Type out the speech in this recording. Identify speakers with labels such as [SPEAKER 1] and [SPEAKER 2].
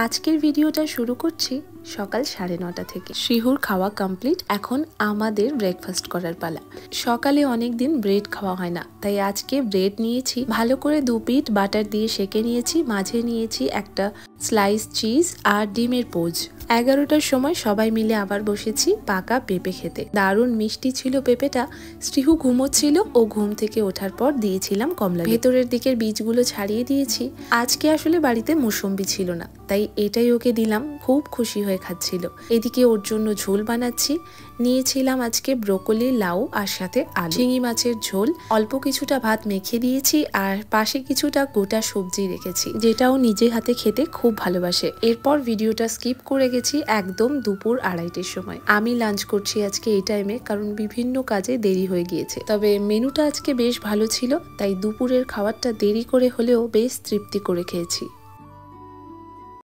[SPEAKER 1] আজকের ভিডিওটা শুরু করছি সকাল 9:30 থেকে। শিহুর খাওয়া কমপ্লিট, এখন আমাদের ব্রেকফাস্ট করার পালা। সকালে অনেক দিন ব্রেড খাওয়া হয় না, তাই আজকে ব্রেড নিয়েছি, ভালো করে 2 পিঠ বাটার দিয়ে সেকে নিয়েছি, মাঝে নিয়েছি একটা স্লাইস চিজ আর ডিমের পোচ। 11টার সময় সবাই মিলে আবার বসেছি পাকা পেঁপে খেতে। দারুণ মিষ্টি ছিল পেঁপেটা। শিহু ঘুমোচ্ছিল, ও ঘুম থেকে ওঠার পর দিয়েছিলাম কমলা। ভেতরের দিকের বীজগুলো ছাড়িয়ে দিয়েছি। আজকে আসলে বাড়িতে মৌসুম্বি ছিল না, তাই এটাই ওকে দিলাম, খুব খুশি হয়ে খাচ্ছিল। এদিকে ওর জন্য ঝোল বানাচ্ছি। নিয়েছিলাম আজকে ব্রোকলি, লাউ আর সাথে আলু। শিঙি মাছের ঝোল, অল্প কিছুটা ভাত মেখে দিয়েছি আর পাশে কিছুটা গোটা সবজি রেখেছি, যেটাও নিজে হাতে খেতে খুব ভালোবাসে। এরপর ভিডিওটা স্কিপ করে গেছি একদম দুপুর 2:30-র সময়। আমি লাঞ্চ করছি আজকে এই টাইমে, কারণ বিভিন্ন কাজে দেরি হয়ে গিয়েছে। তবে মেনুটা আজকে বেশ ভালো ছিল, তাই দুপুরের খাবারটা দেরি করে হলেও বেশ তৃপ্তি করে খেয়েছি।